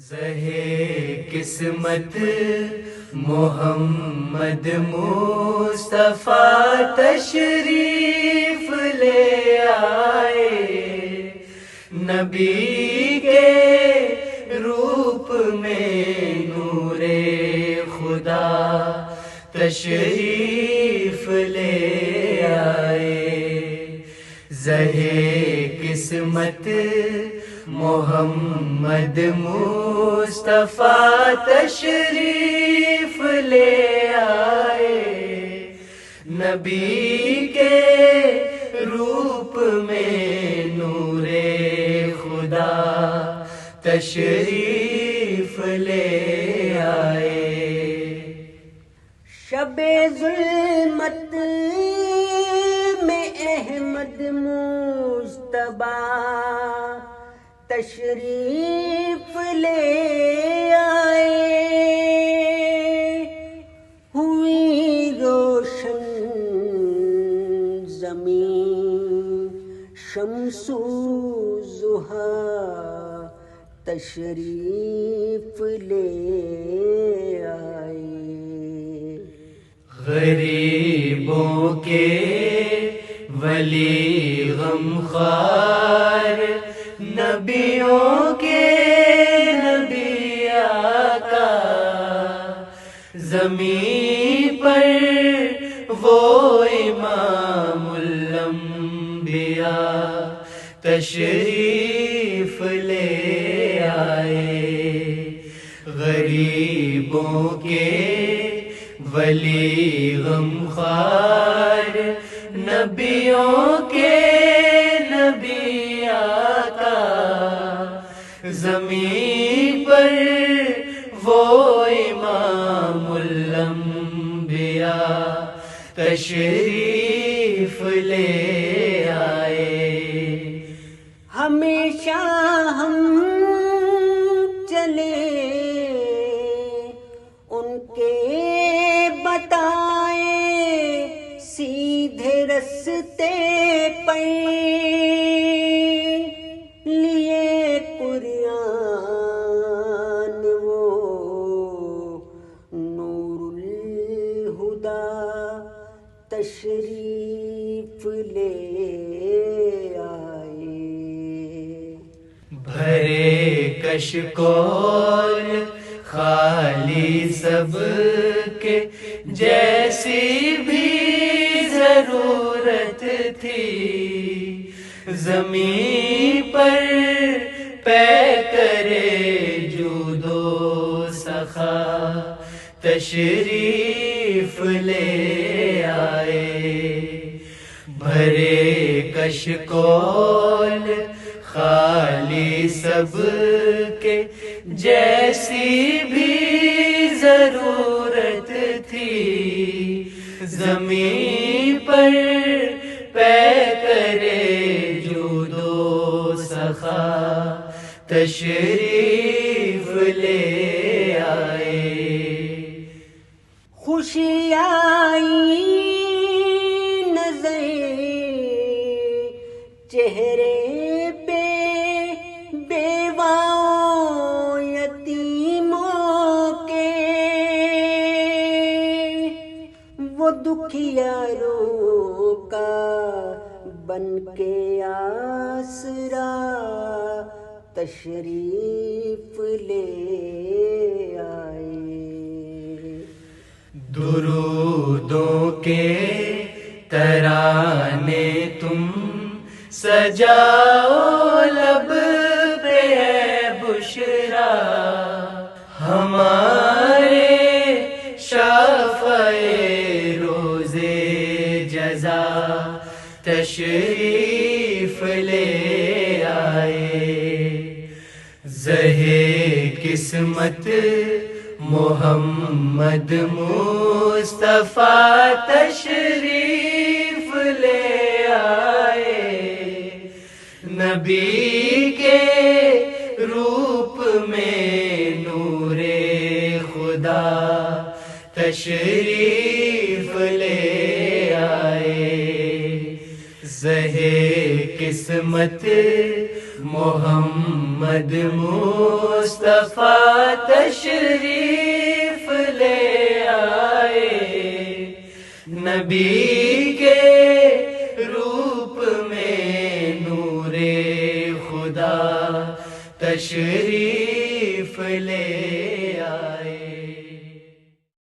زہے قسمت محمد مصطفیٰ تشریف لے آئے، نبی کے روپ میں نور خدا تشریف لے آئے۔ زہے قسمت محمد مصطفیٰ تشریف لے آئے، نبی کے روپ میں نور خدا تشریف لے آئے۔ شب ظلمت میں احمد مجتبیٰ تشریف لے آئے، ہوئی روشن زمین شمس و ضحیٰ تشریف لے آئے۔ غریبوں کے ولی غمخوار نبیوں کے نبی آقا، زمین پر وہ امام الانبیاء تشریف لے آئے۔ غریبوں کے ولی غمخوار نبیوں کے نبی آقا، زمین پر وہ امام الانبیاء تشریف لے آئے۔ ہمیشہ ہم چلے ان کے بتائے سیدھے رستے پر، لیے قرآن وہ نور الہدا تشریف لے آئے۔ بھرے کشکول خالی سب کے جیسی بھی ضرورت تھی، زمین پر پے کرے جود و سخا تشریف لے آئے۔ بھرے کشکول خالی سب کے جیسی بھی ضرورت تھی، زمین پر پے کرے جود و سخا تشریف لے آئے۔ خوشی آئی نظر چہرے پہ بیواؤں یتیموں کے، وہ دکھیاروں کا بن کے آسرا تشریف لے آئے۔ درودوں کے ترانے تم سجاؤ، لب پہ ہے بشرا ہمارے شافع روز جزا تشریف لے آئے۔ زہے قسمت محمد مصطفیٰ تشریف لے آئے، نبی کے روپ میں نور خدا تشریف لے آئے۔ زہے قسمت محمد محمد مصطفیٰ تشریف لے آئے، نبی کے روپ میں نور خدا تشریف لے آئے۔